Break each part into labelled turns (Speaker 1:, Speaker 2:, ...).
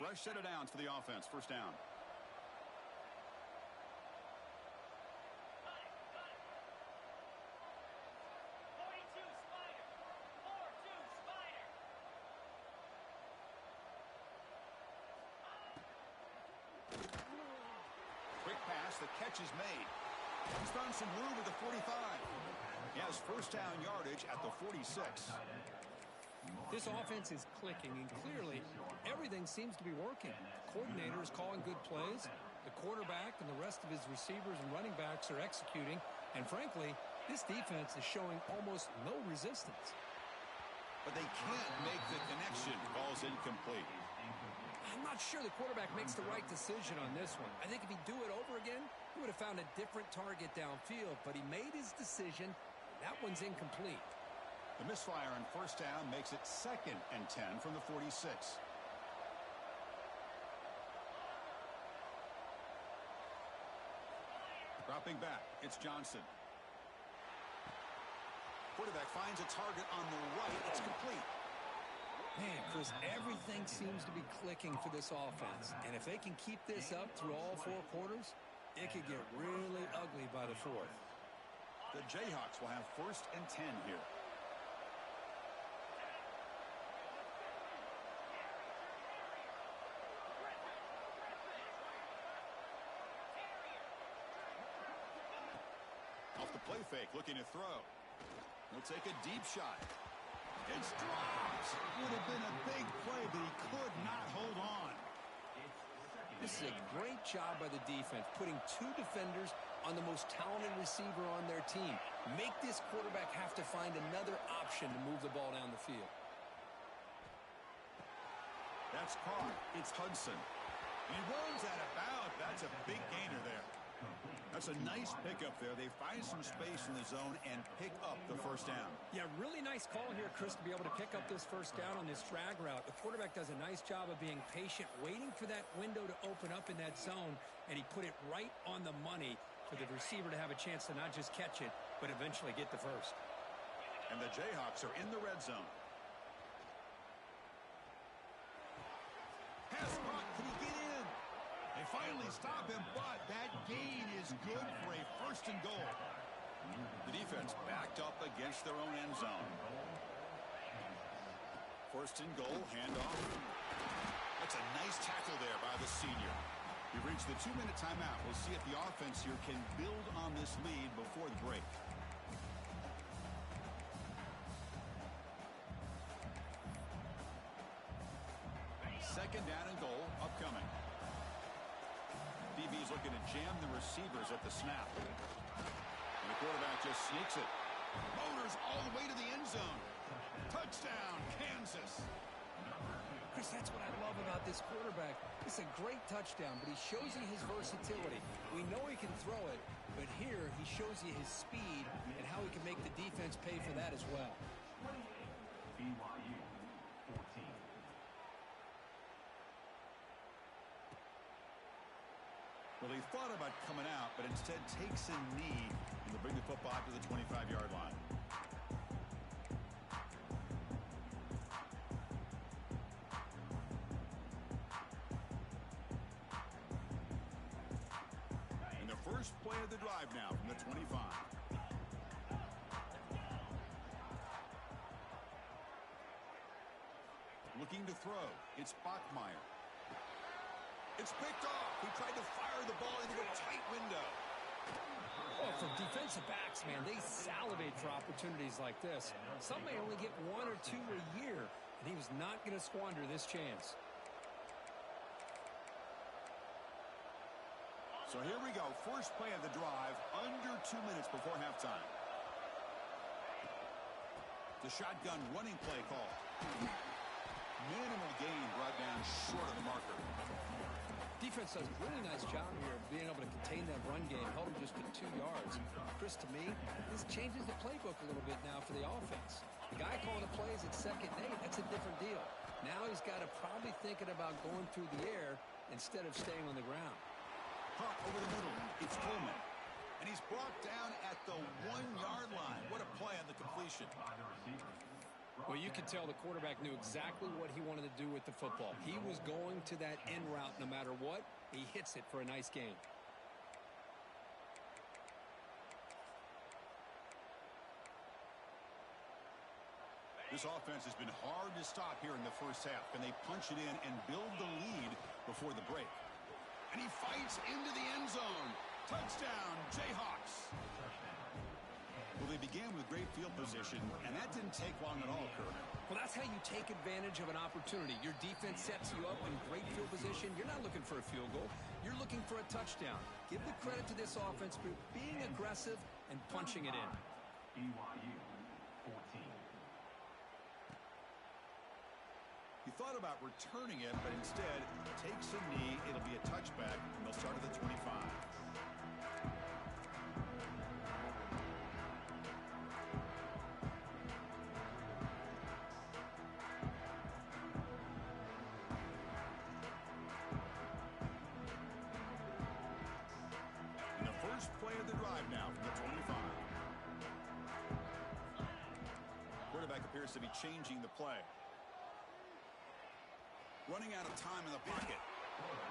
Speaker 1: fresh set of downs for the offense. First down. Quick pass. The catch is made. He's found some room at the 45. He has first down yardage at the 46.
Speaker 2: This offense is clicking, and clearly everything seems to be working. The coordinator is calling good plays. The quarterback and the rest of his receivers and running backs are executing. And frankly, this defense is showing almost no resistance.
Speaker 1: But they can't make the connection. Ball's incomplete.
Speaker 2: I'm not sure the quarterback makes the right decision on this one. I think if he'd do it over again, he would have found a different target downfield. But he made his decision. That one's incomplete.
Speaker 1: The misfire on first down makes it 2nd and 10 from the 46. Dropping back, it's Johnson. Quarterback finds a target on the right. It's complete.
Speaker 2: Man, Chris, everything seems to be clicking for this offense. And if they can keep this up through all 4 quarters, it could get really ugly by the 4th.
Speaker 1: The Jayhawks will have 1st and 10 here. Off the play fake, looking to throw. He'll take a deep shot. It's dropped. Would have been a big play, but he could not hold on.
Speaker 2: This is a great job by the defense, putting 2 defenders on the most talented receiver on their team. Make this quarterback have to find another option to move the ball down the field.
Speaker 1: That's caught. It's Hudson. And he runs out of bounds. That's a big gainer there. That's a nice pickup there. They find some space in the zone and pick up the first down.
Speaker 2: Yeah, really nice call here, Chris, to be able to pick up this first down on this drag route. The quarterback does a nice job of being patient, waiting for that window to open up in that zone, and he put it right on the money for the receiver to have a chance to not just catch it, but eventually get the first.
Speaker 1: And the Jayhawks are in the red zone. Pass caught. Can he get in? They finally stop him, but that gain is good for a 1st and goal. The defense backed up against their own end zone. 1st and goal, handoff. That's a nice tackle there by the senior. We've reached the 2-minute timeout. We'll see if the offense here can build on this lead before the break. Second down and goal, upcoming. DB's looking to jam the receivers at the snap. And the quarterback just sneaks it. Motors all the way to the end zone. Touchdown, Kansas.
Speaker 2: Chris, that's what I love about this quarterback. It's a great touchdown, but he shows you his versatility. We know he can throw it, but here he shows you his speed and how he can make the defense pay for that as well.
Speaker 3: BYU 14.
Speaker 1: Well, he thought about coming out, but instead takes a knee and they'll bring the football to the 25-yard line. And the first play of the drive now from the 25. Looking to throw. It's Bachmeier. It's picked off. He tried to fire the ball into a tight window.
Speaker 2: Oh, for defensive backs, man, they salivate for opportunities like this. Some may only get 1 or 2 a year, and he was not going to squander this chance.
Speaker 1: So here we go. First play of the drive, under 2 minutes before halftime. The shotgun running play call. Minimal gain brought down short of the marker.
Speaker 2: Defense does a really nice job here of being able to contain that run game, held him just to 2 yards. Chris, to me, this changes the playbook a little bit now for the offense. The guy calling the plays at 2nd and 8, that's a different deal. Now he's got to probably thinking about going through the air instead of staying on the ground.
Speaker 1: Hawk over the middle. It's Coleman. And he's brought down at the 1-yard line. What a play on the completion.
Speaker 2: Well, you could tell the quarterback knew exactly what he wanted to do with the football. He was going to that end route no matter what. He hits it for a nice gain.
Speaker 1: This offense has been hard to stop here in the first half. Can they punch it in and build the lead before the break? And he fights into the end zone. Touchdown, Jayhawks. Well, they began with great field position, and that didn't take long at all, Kirk.
Speaker 2: Well, that's how you take advantage of an opportunity. Your defense sets you up in great field position. You're not looking for a field goal. You're looking for a touchdown. Give the credit to this offense for being aggressive and punching it in.
Speaker 3: BYU 14.
Speaker 1: He thought about returning it, but instead takes a knee. It'll be a touchback, and they'll start at the 25. And the first play of the drive now from the 25. Quarterback appears to be changing the play. Running out of time in the pocket.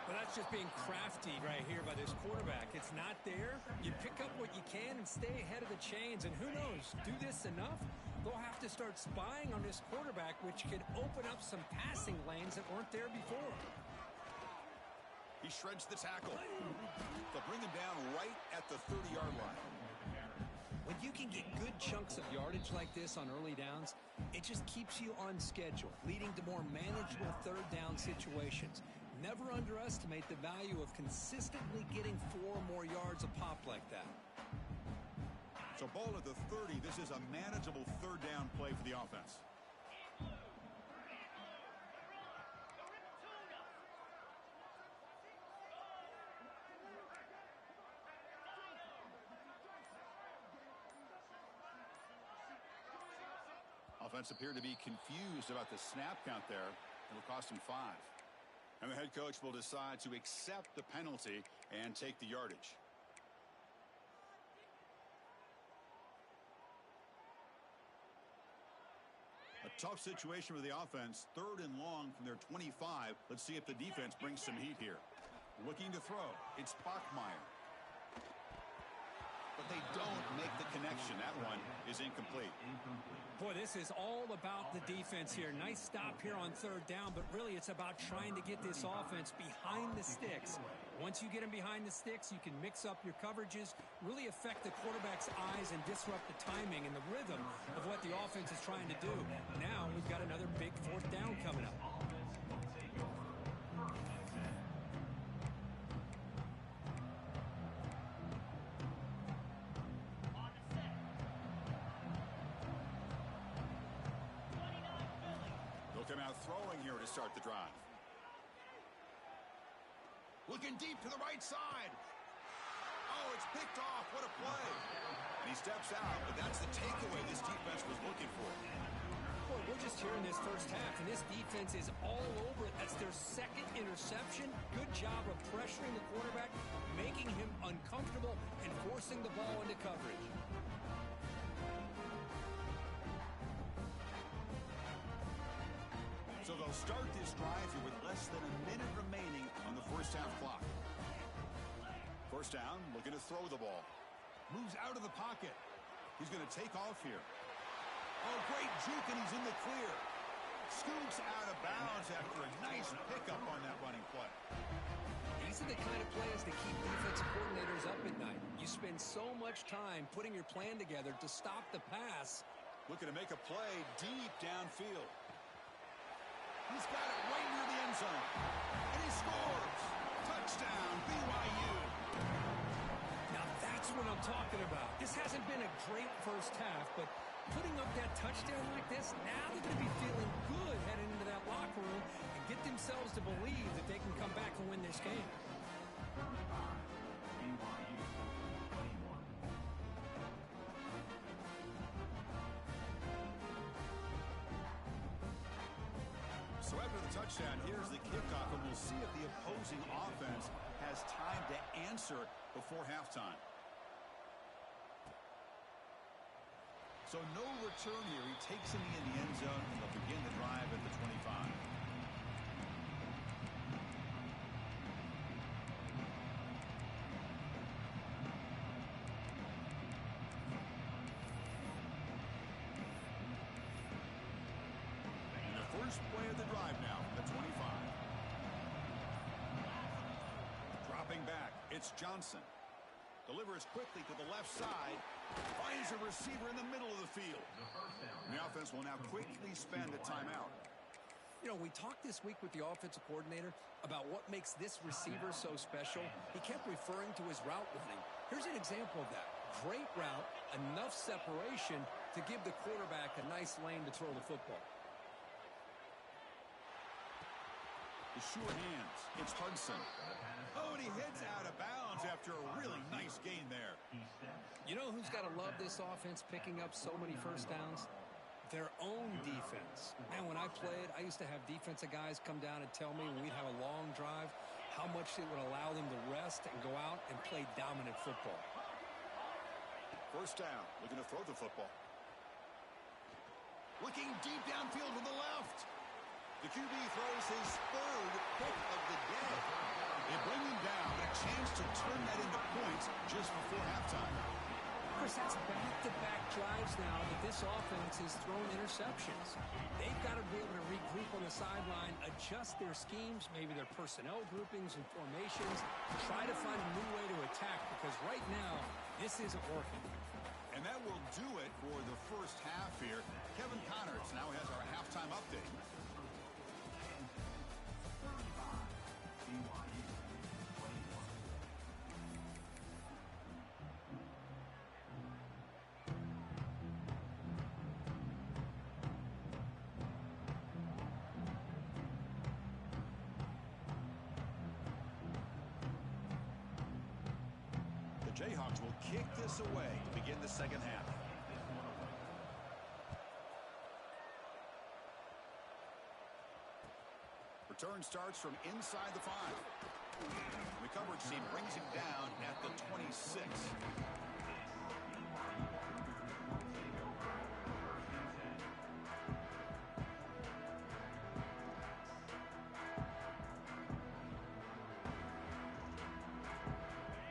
Speaker 2: Well, that's just being crafty right here by this quarterback. It's not there. You pick up what you can and stay ahead of the chains. And who knows, do this enough, they'll have to start spying on this quarterback, which could open up some passing lanes that weren't there before.
Speaker 1: He shreds the tackle. They'll bring him down right at the 30-yard line.
Speaker 2: When you can get good chunks of yardage like this on early downs, it just keeps you on schedule, leading to more manageable third down situations. Never underestimate the value of consistently getting 4 or more yards a pop like that.
Speaker 1: So ball at the 30. This is a manageable third down play for the offense. Offense appeared to be confused about the snap count there. It'll cost him 5. And the head coach will decide to accept the penalty and take the yardage. A tough situation for the offense. 3rd and long from their 25. Let's see if the defense brings some heat here. Looking to throw. It's Bachmeier. But they don't make the connection. That one is incomplete.
Speaker 2: Boy, this is all about the defense here. Nice stop here on 3rd down, but really it's about trying to get this offense behind the sticks. Once you get them behind the sticks, you can mix up your coverages, really affect the quarterback's eyes and disrupt the timing and the rhythm of what the offense is trying to do. Now we've got another big 4th down coming up.
Speaker 1: Come out throwing here to start the drive. Looking deep to the right side. Oh, it's picked off. What a play. And he steps out, but that's the takeaway this defense was looking for.
Speaker 2: Boy, we're just here in this first half, and this defense is all over it. That's their 2nd interception. Good job of pressuring the quarterback, making him uncomfortable, and forcing the ball into coverage.
Speaker 1: So they'll start this drive here with less than a minute remaining on the first half clock. First down, looking to throw the ball. Moves out of the pocket. He's going to take off here. Oh, great juke, and he's in the clear. Scoots out of bounds after a nice pickup on that running play.
Speaker 2: These are the kind of plays that keep defensive coordinators up at night. You spend so much time putting your plan together to stop the pass.
Speaker 1: Looking to make a play deep downfield. He's got it right near the end zone. And he scores. Touchdown, BYU.
Speaker 2: Now that's what I'm talking about. This hasn't been a great first half, but putting up that touchdown like this, now they're going to be feeling good heading into that locker room and get themselves to believe that they can come back and win this game.
Speaker 3: BYU 21.
Speaker 1: So after the touchdown, here's the kickoff, and we'll see if the opposing offense has time to answer before halftime. So no return here. He takes him in the end zone, and they'll begin the drive at the 25. And the first play of the drive now, the 25. Dropping back, it's Johnson. Delivers quickly to the left side. Finds a receiver in the middle of the field. And the offense will now quickly spend a timeout.
Speaker 2: You know, we talked this week with the offensive coordinator about what makes this receiver so special. He kept referring to his route running. Here's an example of that. Great route, enough separation to give the quarterback a nice lane to throw the football.
Speaker 1: The sure hands. It's Hudson. Oh, and he heads out of bounds after a really nice gain there.
Speaker 2: You know who's got to love this offense picking up so many first downs? Their own defense. Man, when I played, I used to have defensive guys come down and tell me when we'd have a long drive how much it would allow them to rest and go out and play dominant football.
Speaker 1: First down. Looking to throw the football. Looking deep downfield to the left. The QB throws his third pick of the day. They bring him down, a chance to turn that into points just before halftime.
Speaker 2: Chris, that's back-to-back drives now that this offense has thrown interceptions. They've got to be able to regroup on the sideline, adjust their schemes, maybe their personnel groupings and formations, try to find a new way to attack, because right now, this isn't working.
Speaker 1: And that will do it for the first half here. Kevin Connors now has our halftime update. The Jayhawks will kick this away to begin the second half. Return starts from inside the 5. The coverage team brings him down at the 26.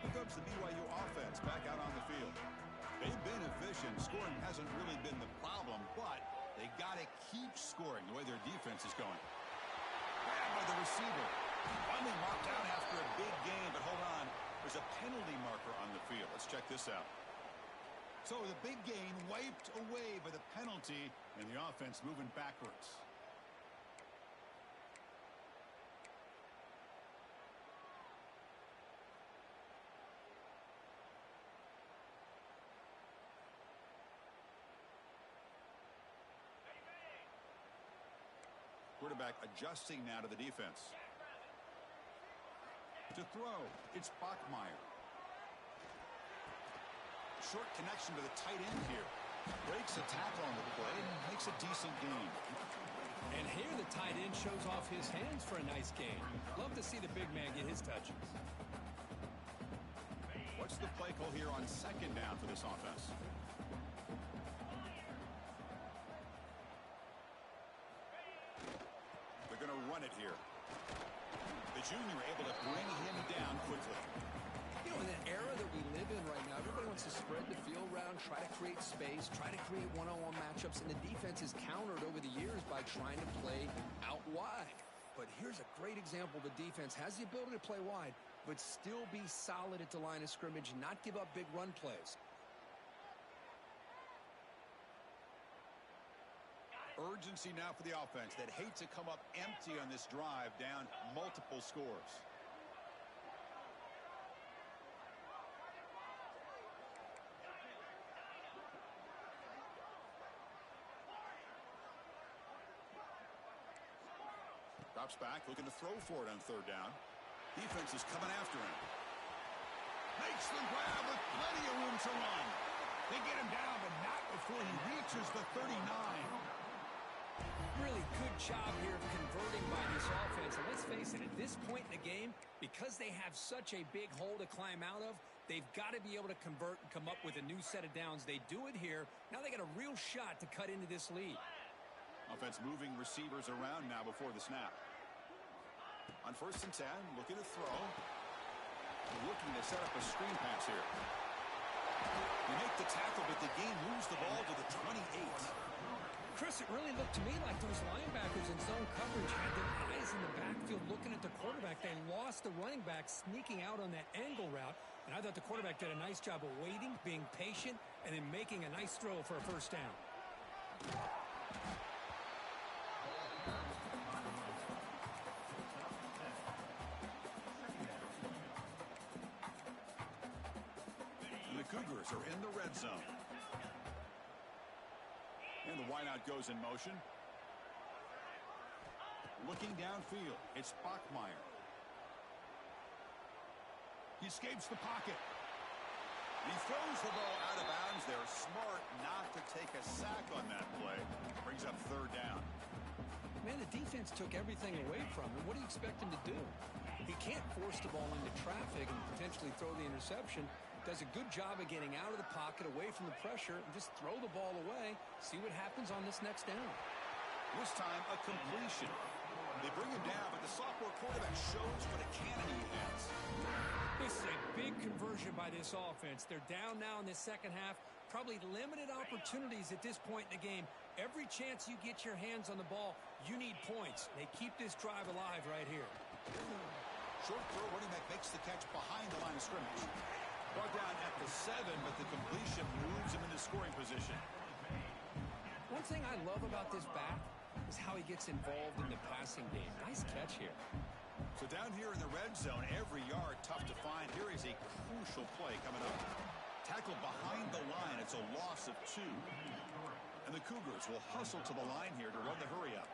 Speaker 1: Here comes the BYU offense back out on the field. They've been efficient. Scoring hasn't really been the problem, but they got to keep scoring the way their defense is going. Grabbed by the receiver. Finally marked out after a big gain, but hold on. There's a penalty marker on the field. Let's check this out. So the big gain wiped away by the penalty, and the offense moving backwards. Quarterback adjusting now to the defense. To throw, it's Bachmeier. Short connection to the tight end here. Breaks a tackle on the play and makes a decent gain.
Speaker 2: And here the tight end shows off his hands for a nice gain. Love to see the big man get his touches.
Speaker 1: What's the play call here on second down for this offense? They're going to run it here. The junior able to bring him down quickly.
Speaker 2: You know, in the era that we live in right now, everybody wants to spread the field around, try to create space, try to create one-on-one matchups, and the defense is countered over the years by trying to play out wide. But here's a great example. The defense has the ability to play wide, but still be solid at the line of scrimmage, not give up big run plays.
Speaker 1: Urgency now for the offense that hate to come up empty on this drive, down multiple scores. Drops back, looking to throw for it on third down. Defense is coming after him. Makes the grab with plenty of room to run. They get him down, but not before he reaches the 39.
Speaker 2: Really good job here of converting by this offense. And let's face it, at this point in the game, Because they have such a big hole to climb out of, they've got to be able to convert and come up with a new set of downs. They do it here. Now they got a real shot to cut into this lead.
Speaker 1: Offense moving receivers around now before the snap. On 1st and 10, looking to throw. Looking to set up a screen pass here. They make the tackle, but the game moves the ball to the 28.
Speaker 2: Chris, it really looked to me like those linebackers in zone coverage had their eyes in the backfield looking at the quarterback. They lost the running back sneaking out on that angle route, and I thought the quarterback did a nice job of waiting, being patient, and then making a nice throw for a first down.
Speaker 1: And the Cougars are in the red zone. And the wideout goes in motion. Looking downfield, it's Bachmeier. He escapes the pocket. He throws the ball out of bounds. They're smart not to take a sack on that play. Brings up 3rd down.
Speaker 2: Man, the defense took everything away from him. What do you expect him to do? He can't force the ball into traffic and potentially throw the interception. Does a good job of getting out of the pocket, away from the pressure, and just throw the ball away. See what happens on this next down.
Speaker 1: This time, a completion. They bring him down, but the sophomore quarterback shows what a cannon he has.
Speaker 2: This is a big conversion by this offense. They're down now in the second half. Probably limited opportunities at this point in the game. Every chance you get your hands on the ball, you need points. They keep this drive alive right here.
Speaker 1: Short throw, running back makes the catch behind the line of scrimmage. Brought down at the 7, but the completion moves him into scoring position.
Speaker 2: One thing I love about this back is how he gets involved in the passing game. Nice catch here.
Speaker 1: So down here in the red zone, every yard tough to find. Here is a crucial play coming up. Tackle behind the line. It's a loss of 2. And the Cougars will hustle to the line here to run the hurry up.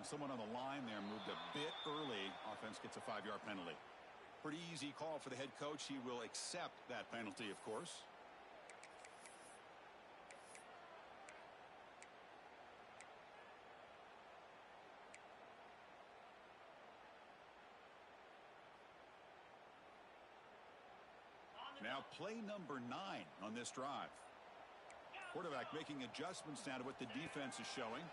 Speaker 1: Someone on the line there moved a bit early. Offense gets a 5-yard penalty. Pretty easy call for the head coach. He will accept that penalty, of course. Now play number 9 on this drive. Quarterback making adjustments now to what the defense is showing.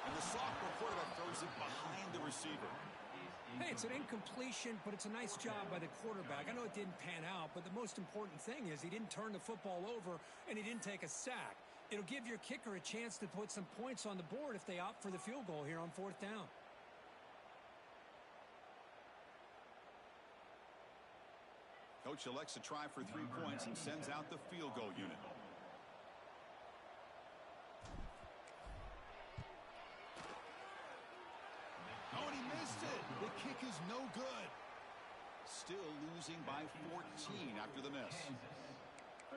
Speaker 1: And the sophomore quarterback throws it behind the receiver.
Speaker 2: Hey, it's an incompletion, but it's a nice job by the quarterback. I know it didn't pan out, but the most important thing is he didn't turn the football over and he didn't take a sack. It'll give your kicker a chance to put some points on the board if they opt for the field goal here on 4th down.
Speaker 1: Coach elects to try for 3 points and sends out the field goal unit. Oh, and he missed it. The kick is no good. Still losing by 14 after the miss.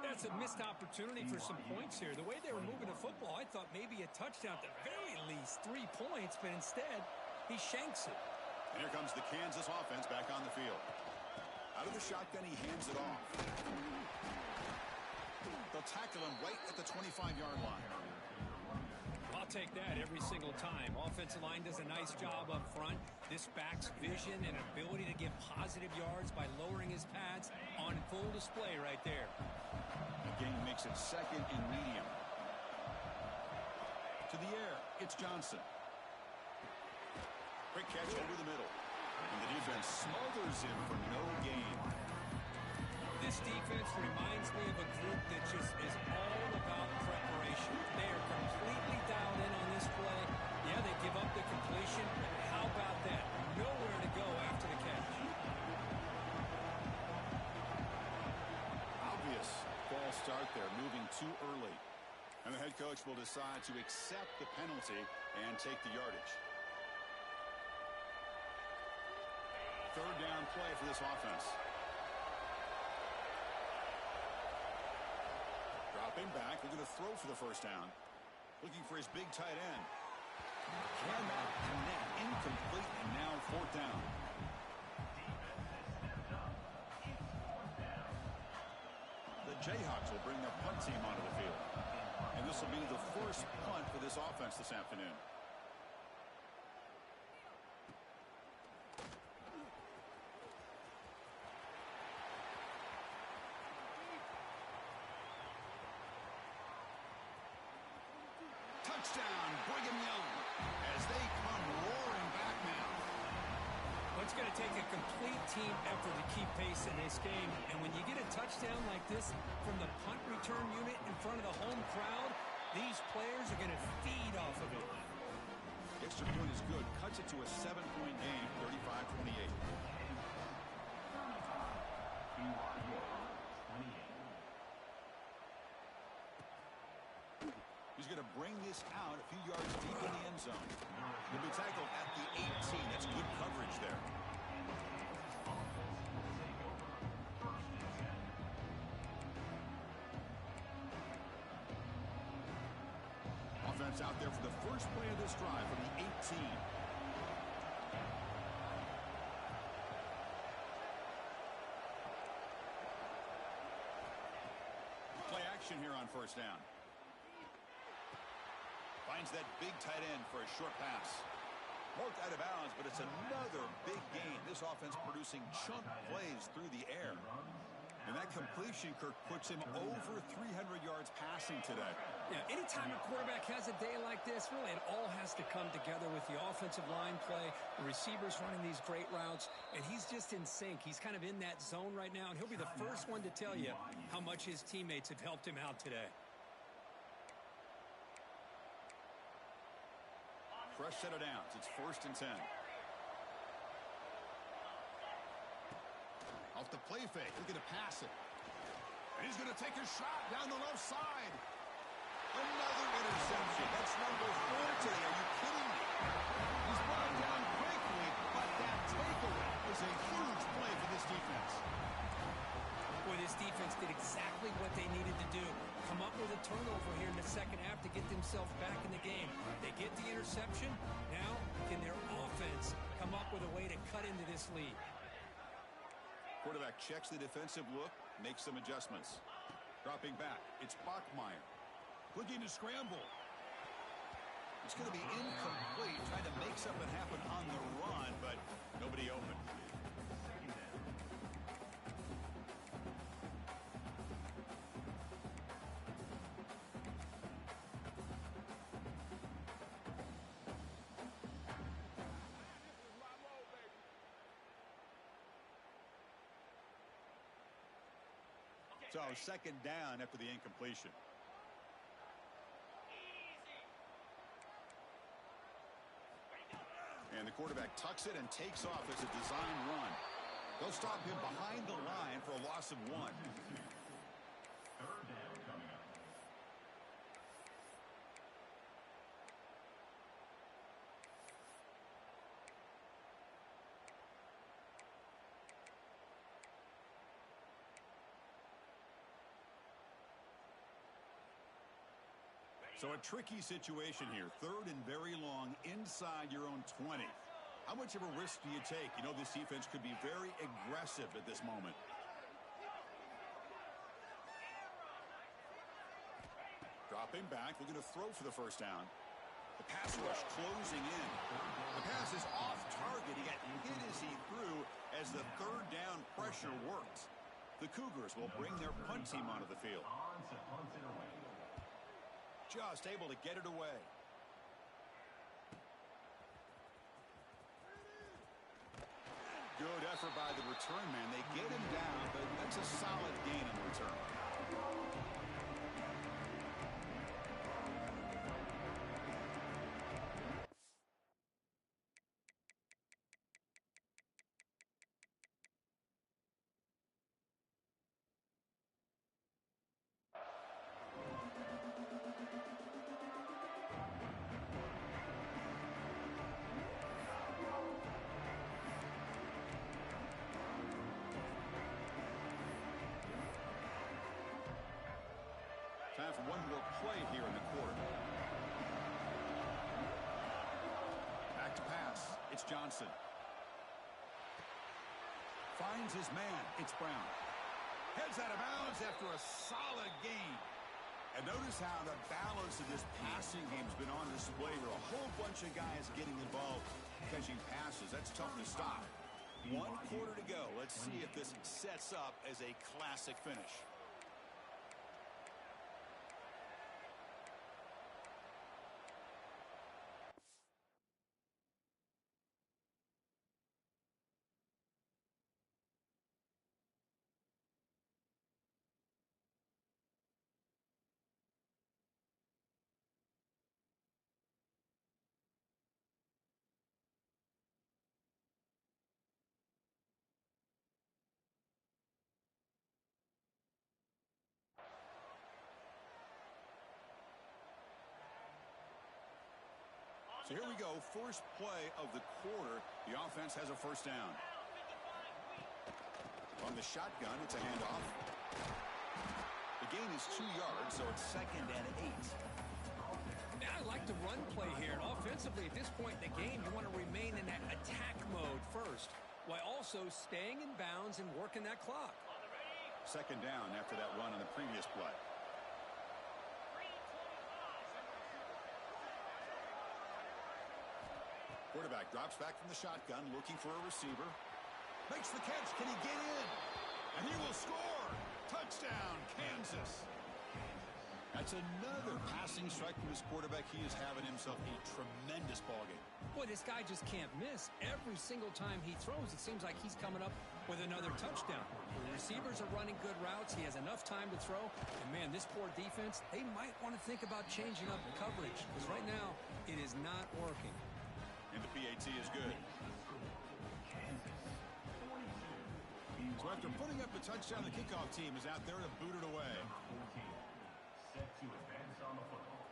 Speaker 2: That's a missed opportunity for some points here. The way they were moving the football, I thought maybe a touchdown at the very least, 3 points, but instead he shanks it.
Speaker 1: And here comes the Kansas offense back on the field. Out of the shotgun, he hands it off. They'll tackle him right at the 25-yard line.
Speaker 2: I'll take that every single time. Offensive line does a nice job up front. This back's vision and ability to get positive yards by lowering his pads on full display right there.
Speaker 1: The game makes it 2nd and medium. To the air, it's Johnson. Quick catch over the middle. And the defense smothers him for no gain.
Speaker 2: This defense reminds me of a group that just is all about preparation. They are completely dialed in on this play. Yeah, they give up the completion, but how about that? Nowhere to go after the catch.
Speaker 1: Obvious false start there, moving too early. And the head coach will decide to accept the penalty and take the yardage. 3rd down play for this offense. Dropping back, looking to throw for the first down. Looking for his big tight end. Cannot connect. Incomplete, and now fourth down. The Jayhawks will bring their punt team onto the field. And this will be the first punt for this offense this afternoon. Touchdown, Brigham Young, as they come roaring back now.
Speaker 2: Well, it's going to take a complete team effort to keep pace in this game. And when you get a touchdown like this from the punt return unit in front of the home crowd, these players are going to feed off of it.
Speaker 1: Extra point is good. Cuts it to a 7-point game, 35-28. He's going to bring this out a few yards deep in the end zone. He'll be tackled at the 18. That's good coverage there. Offense out there for the first play of this drive from the 18. Play action here on first down. Finds that big tight end for a short pass. Marked out of bounds, but it's another big gain. This offense producing chunk plays through the air. And that completion, Kirk, puts him over 300 yards passing today.
Speaker 2: Yeah, anytime a quarterback has a day like this, really it all has to come together with the offensive line play, the receivers running these great routes, and he's just in sync. He's kind of in that zone right now, and he'll be the first one to tell you how much his teammates have helped him out today.
Speaker 1: Fresh set of downs. It's 1st and 10. Off the play fake. Look at it pass it. And he's going to take a shot down the left side. Another interception. That's number 4 today. Are you kidding me? He's brought down quickly, but that takeaway is a huge play for this defense.
Speaker 2: Boy, this defense did exactly what they needed to do. Come up with a turnover here in the second half to get themselves back in the game. They get the interception. Now, can their offense come up with a way to cut into this lead?
Speaker 1: Quarterback checks the defensive look, makes some adjustments. Dropping back, it's Bachmeier. Looking to scramble. It's going to be incomplete, trying to make something happen on the run, but nobody open. So, second down after the incompletion. And the quarterback tucks it and takes off as a design run. They'll stop him behind the line for a loss of 1.
Speaker 3: Third down coming up.
Speaker 1: So a tricky situation here. 3rd and very long inside your own 20. How much of a risk do you take? You know, this defense could be very aggressive at this moment. Dropping back, looking to throw for the first down. The pass rush closing in. The pass is off target. He got hit as he threw as the 3rd down pressure worked. The Cougars will bring their punt team onto the field.
Speaker 3: On to punt it away.
Speaker 1: Just able to get it away. Good effort by the return man. They get him down, but that's a solid gain in return. Time for one more play here in the quarter. Johnson. Finds his man. It's Brown. Heads out of bounds after a solid gain. And notice how the balance of this passing game has been on display with a whole bunch of guys getting involved catching passes. That's tough to stop. 1 quarter to go. Let's see if this sets up as a classic finish. So here we go, first play of the quarter. The offense has a first down. From the shotgun, it's a handoff. The gain is 2 yards, so it's 2nd and 8.
Speaker 2: Now I like the run play here. And offensively, at this point in the game, you want to remain in that attack mode first, while also staying in bounds and working that clock.
Speaker 1: 2nd down after that run on the previous play. Quarterback drops back from the shotgun, looking for a receiver. Makes the catch. Can he get in? And he will score. Touchdown, Kansas. That's another passing strike from his quarterback. He is having himself a tremendous ballgame.
Speaker 2: Boy, this guy just can't miss. Every single time he throws, it seems like he's coming up with another touchdown. The receivers are running good routes. He has enough time to throw. And, man, this poor defense, they might want to think about changing up the coverage. Because right now, it is not working.
Speaker 1: And the PAT is good. So after putting up the touchdown, the kickoff team is out there to boot it away.
Speaker 3: Set to advance on the football.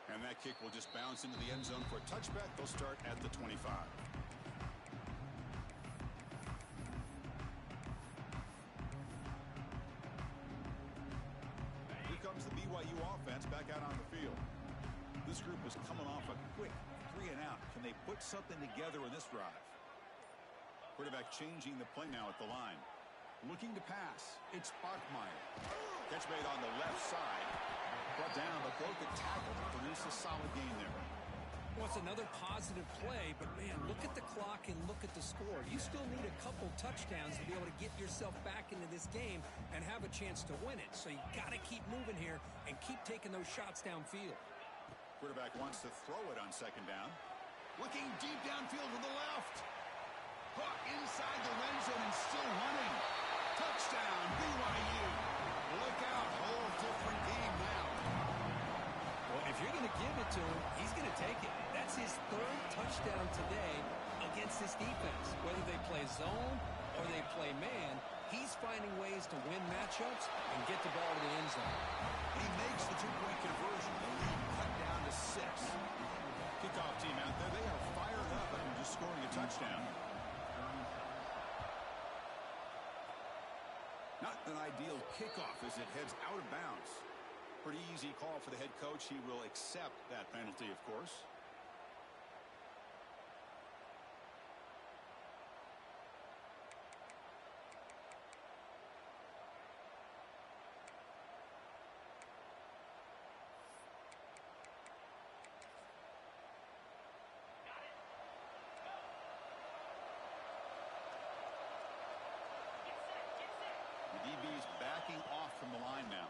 Speaker 1: And that kick will just bounce into the end zone for a touchback. They'll start at the 25. Here comes the BYU offense back out on the field. This group is coming off a quick 3 and out. Can they put something together in this drive? Quarterback changing the play now at the line. Looking to pass. It's Bachmeier. Catch made on the left side. Brought down, but broke the tackle to produce a solid gain there.
Speaker 2: Well, it's another positive play, but, man, look at the clock and look at the score. You still need a couple touchdowns to be able to get yourself back into this game and have a chance to win it. So you got to keep moving here and keep taking those shots downfield.
Speaker 1: Quarterback wants to throw it on 2nd down. Looking deep downfield to the left. Hook inside the red zone and still running. Touchdown, BYU. Look out, whole different game now.
Speaker 2: Well, if you're going to give it to him, he's going to take it. That's his 3rd touchdown today against this defense. Whether they play zone or they play man, he's finding ways to win matchups and get the ball to the end zone.
Speaker 1: He makes the 2-point conversion. The lead cut down to 6. Kickoff team out there, they are fired up and just scoring a touchdown. Not an ideal kickoff as it heads out of bounds. Pretty easy call for the head coach. He will accept that penalty, of course. The DB's backing off from the line now.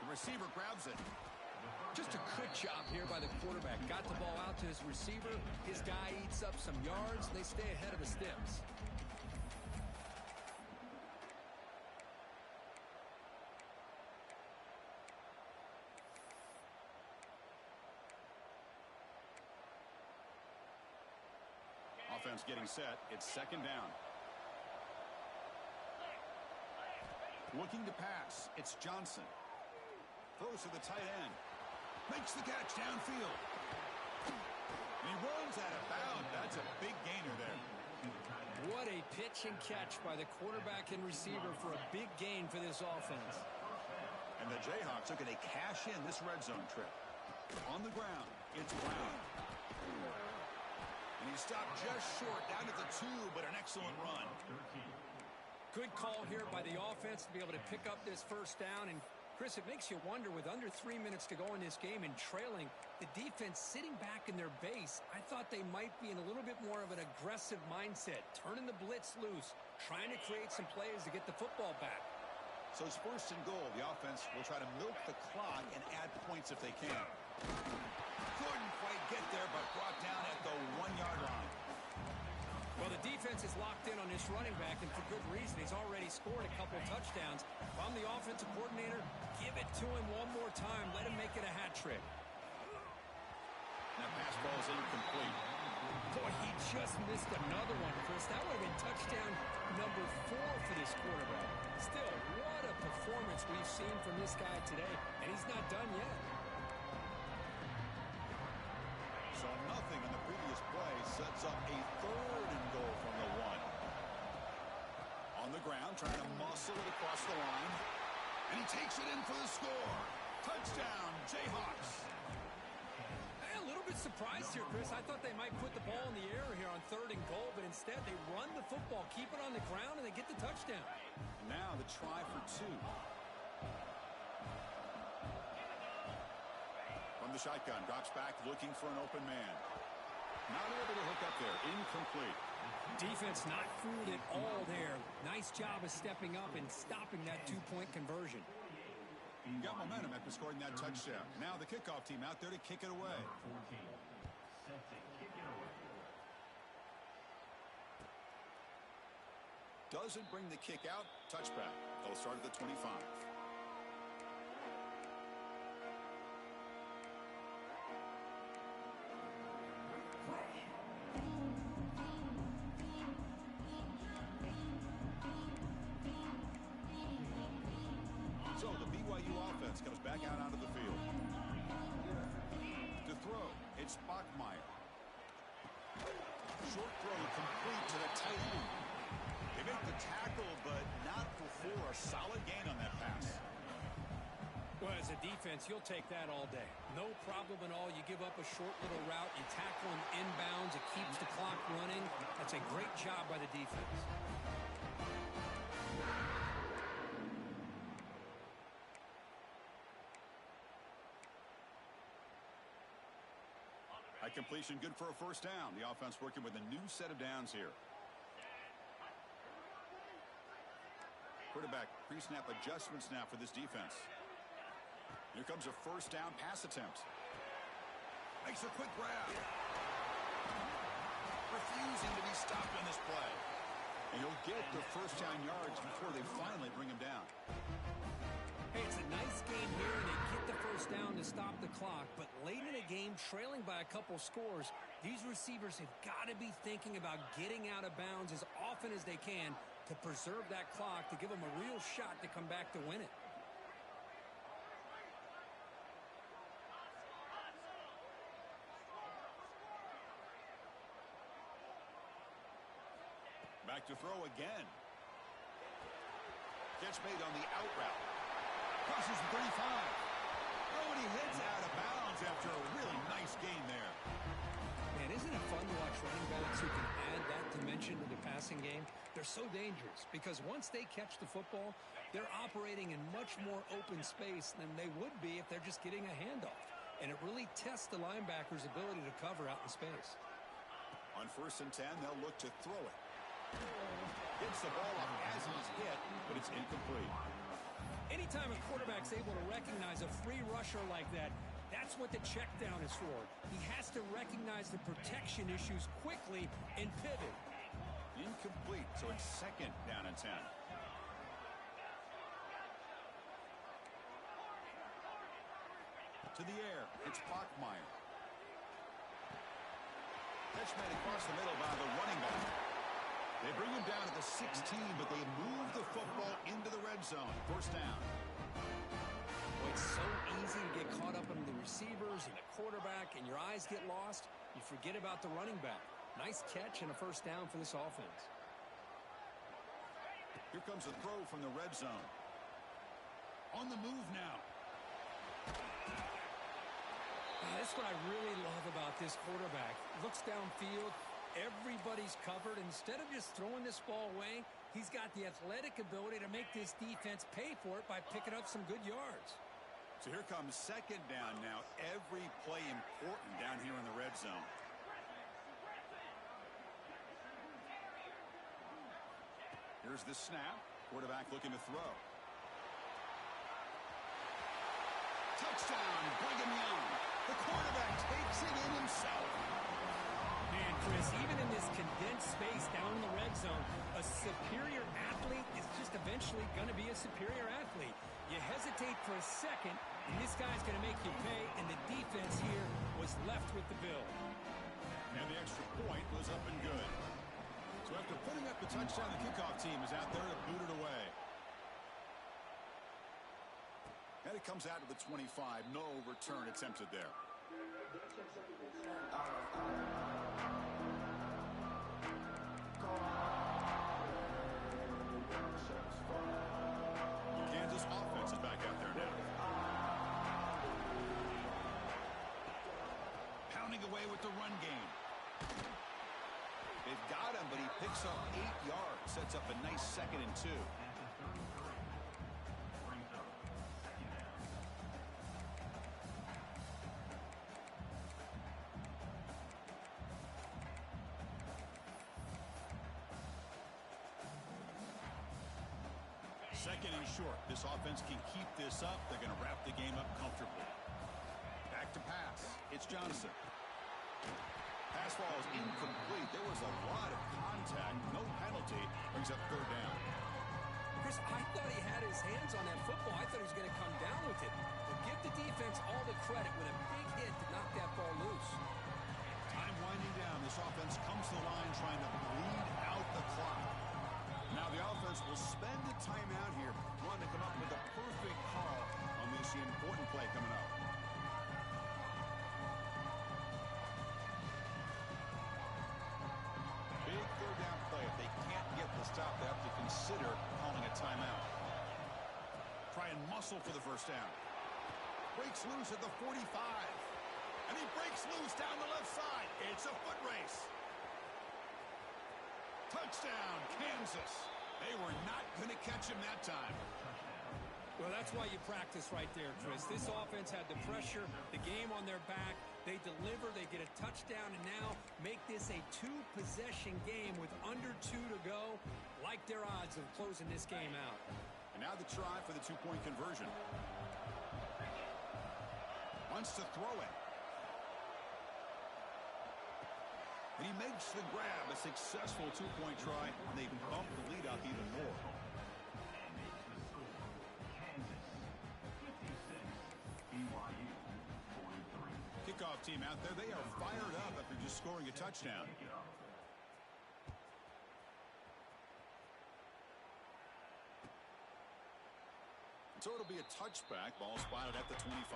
Speaker 1: The receiver grabs it.
Speaker 2: Just a good job here by the quarterback. Got the ball out to his receiver. His guy eats up some yards. They stay ahead of the sticks.
Speaker 1: Offense getting set. It's 2nd down. Looking to pass. It's Johnson. Throws to the tight end. Makes the catch downfield. And he runs out of bounds. That's a big gainer there.
Speaker 2: What a pitch and catch by the quarterback and receiver for a big gain for this offense.
Speaker 1: And the Jayhawks are going to cash in this red zone trip. On the ground, it's Brown. And he stopped just short, down at the 2, but an excellent run.
Speaker 2: Good call here by the offense to be able to pick up this first down. And, Chris, it makes you wonder, with under 3 minutes to go in this game and trailing, the defense sitting back in their base, I thought they might be in a little bit more of an aggressive mindset, turning the blitz loose, trying to create some plays to get the football back.
Speaker 1: So it's first and goal. The offense will try to milk the clock and add points if they can. Couldn't quite get there, but brought down at the 1-yard line.
Speaker 2: Well, the defense is locked in on this running back, and for good reason. He's already scored a couple touchdowns. If I'm the offensive coordinator, give it to him one more time. Let him make it a hat trick.
Speaker 1: That pass ball is incomplete.
Speaker 2: Boy, he just missed another one, Chris. That would have been touchdown number 4 for this quarterback. Still, what a performance we've seen from this guy today, and he's not done yet.
Speaker 1: So nothing on the previous play sets up a 3rd and goal from the 1. On the ground, trying to muscle it across the line. And he takes it in for the score. Touchdown, Jayhawks.
Speaker 2: A little bit surprised here, Chris. I thought they might put the ball in the air here on 3rd and goal, but instead they run the football, keep it on the ground, and they get the touchdown.
Speaker 1: Now the try for 2. From the shotgun, drops back looking for an open man. Not able to hook up there. Incomplete.
Speaker 2: Defense not fooled at all there. Nice job of stepping up and stopping that 2-point conversion.
Speaker 1: Got momentum after scoring that touchdown. Now the kickoff team out there to kick it away. Doesn't bring the kick out. Touchback. They'll start at the 25. So the BYU offense comes back out onto the field. To throw, it's Bachmeier. Short throw complete to the tight end. They make the tackle, but not before a solid gain on that pass.
Speaker 2: Well, as a defense, you'll take that all day. No problem at all. You give up a short little route. You tackle him inbounds. It keeps the clock running. That's a great job by the defense.
Speaker 1: A completion good for a first down. The offense working with a new set of downs here. Quarterback pre-snap adjustments now for this defense. Here comes a first down pass attempt. Makes a quick grab. Refusing to be stopped on this play. And he'll get the first down yards before they finally bring him down.
Speaker 2: Hey, it's a nice game here, and they get the first down to stop the clock. But late in the game, trailing by a couple scores, these receivers have got to be thinking about getting out of bounds as often as they can to preserve that clock, to give them a real shot to come back to win it.
Speaker 1: Back to throw again. Catch made on the out route. Crosses the 35. Oh, and he heads out of bounds after a really nice gain there.
Speaker 2: Man, isn't it fun to watch running backs who can add that dimension to the passing game? They're so dangerous because once they catch the football, they're operating in much more open space than they would be if they're just getting a handoff. And it really tests the linebacker's ability to cover out in space.
Speaker 1: On 1st and 10, they'll look to throw it. Gets the ball up as he's hit, but it's incomplete.
Speaker 2: Anytime a quarterback's able to recognize a free rusher like that, that's what the check down is for. He has to recognize the protection issues quickly and pivot.
Speaker 1: Incomplete, so it's 2nd down and 10. To the air, it's Bachmeier. Catch made across the middle by the running back. They bring him down at the 16, but they move the football into the red zone. First down.
Speaker 2: Well, it's so easy to get caught up in the receivers and the quarterback, and your eyes get lost. You forget about the running back. Nice catch and a first down for this offense.
Speaker 1: Here comes a throw from the red zone. On the move now.
Speaker 2: Chris, what I really love about this quarterback, looks downfield, everybody's covered. Instead of just throwing this ball away, he's got the athletic ability to make this defense pay for it by picking up some good yards.
Speaker 1: So here comes second down now. Every play important down here in the red zone. Here's the snap. Quarterback looking to throw. Touchdown, Brigham Young. The quarterback takes it in himself.
Speaker 2: Man, Chris, even in this condensed space down in the red zone, a superior athlete is just eventually going to be a superior athlete. You hesitate for a second, and this guy's going to make you pay, and the defense here was left with the bill.
Speaker 1: And the extra point was up and good. So after putting up the touchdown, the kickoff team is out there to boot it away. And it comes out to the 25. No return attempted there. Kansas offense is back out there now. Pounding away with the run game. They've got him, but he picks up 8 yards. Sets up a nice 2nd and 2. Second and short. This offense can keep this up. They're going to wrap the game up comfortably. Back to pass. It's Johnson. Pass ball is incomplete. There was a lot of contact. No penalty. Brings up 3rd down.
Speaker 2: Chris, I thought he had his hands on that football. I thought he was going to come down with it. But give the defense all the credit with a big hit to knock that ball loose.
Speaker 1: Time winding down. This offense comes to the line trying to bleed out the clock. Now the offense will spend a timeout here, trying to come up with a perfect call on this important play coming up. Big 3rd down play. If they can't get the stop, they have to consider calling a timeout. Try and muscle for the 1st down. Breaks loose at the 45. And he breaks loose down the left side. It's a foot race. Touchdown, Kansas. They were not going to catch him that time.
Speaker 2: Well, that's why you practice right there, Chris. This offense had the pressure, the game on their back. They deliver, they get a touchdown, and now make this a 2-possession game with under 2 to go. Like their odds of closing this game out.
Speaker 1: And now the try for the 2-point conversion. Wants to throw it. And he makes the grab, a successful 2-point try, and they bump the lead up even more. Kickoff team out there, they are fired up after just scoring a touchdown. So it'll be a touchback, ball spotted at the 25.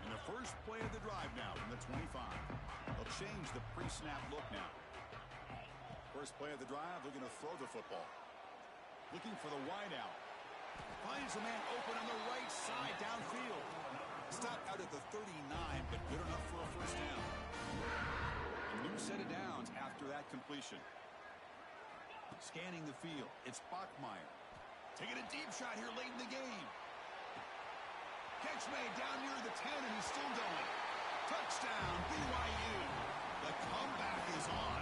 Speaker 1: And the first play of the drive now from the 25. They'll change the pre-snap look now. First play of the drive, looking to throw the football. Looking for the wide out. Finds a man open on the right side downfield. Stop out at the 39, but good enough for a 1st down. A new set of downs after that completion. Scanning the field, it's Bachmeier. Taking a deep shot here late in the game. Catch made down near the 10, and he's still going. Touchdown, BYU. The comeback is on.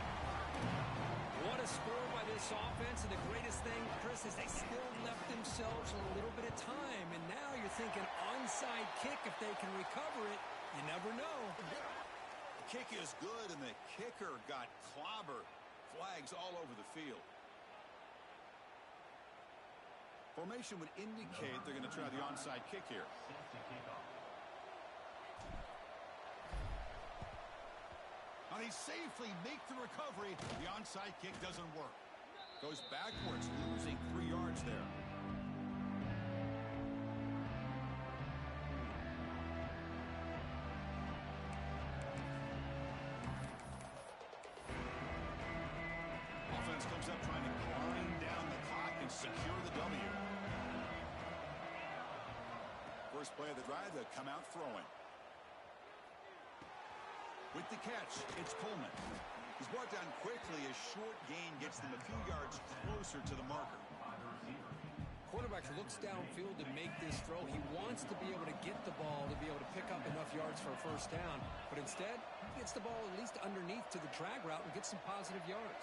Speaker 2: What a score by this offense, and the greatest thing, Chris, is they still left themselves a little bit of time, and now you're thinking onside kick. If they can recover it, you never know.
Speaker 1: The kick is good, and the kicker got clobbered. Flags all over the field. Formation would indicate they're going to try the onside kick here. Now they safely make the recovery. The onside kick doesn't work. Goes backwards, losing 3 yards there. Offense comes up trying to grind down the clock and secure the W. First play of the drive, they'll come out throwing. With the catch, it's Coleman. He's brought down quickly. A short gain gets them a few yards closer to the marker.
Speaker 2: Quarterback looks downfield to make this throw. He wants to be able to get the ball to be able to pick up enough yards for a first down. But instead, he gets the ball at least underneath to the drag route and gets some positive yards.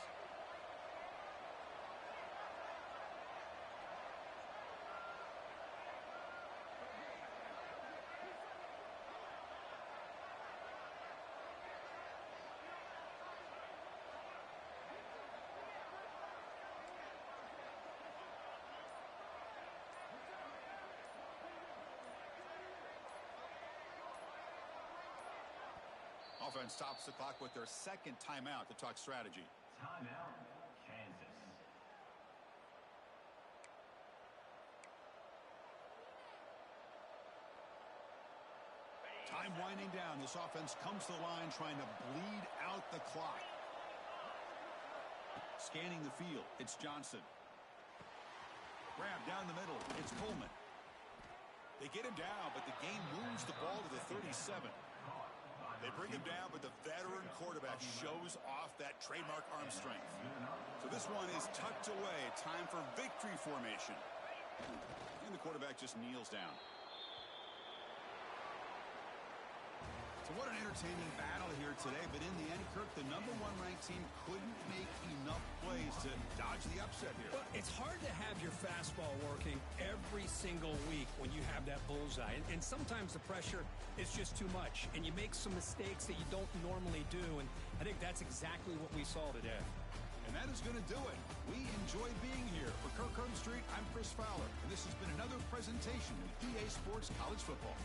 Speaker 1: Offense stops the clock with their second timeout to talk strategy.
Speaker 3: Timeout, Kansas.
Speaker 1: Time winding down. This offense comes to the line trying to bleed out the clock. Scanning the field. It's Johnson. Grab down the middle. It's Coleman. They get him down, but the game moves the ball to the 37. They bring him down, but the veteran quarterback shows off that trademark arm strength. So this one is tucked away. Time for victory formation. And the quarterback just kneels down. So what an entertaining battle here today. But in the end, Kirk, the #1 ranked team couldn't make enough plays to dodge the upset here.
Speaker 4: Well, it's hard to have your fastball working every single week when you have that bullseye. And sometimes the pressure is just too much. And you make some mistakes that you don't normally do. And I think that's exactly what we saw today.
Speaker 1: And that is going to do it. We enjoy being here. For Kirk Herbstreit, I'm Chris Fowler. And this has been another presentation of EA Sports College Football.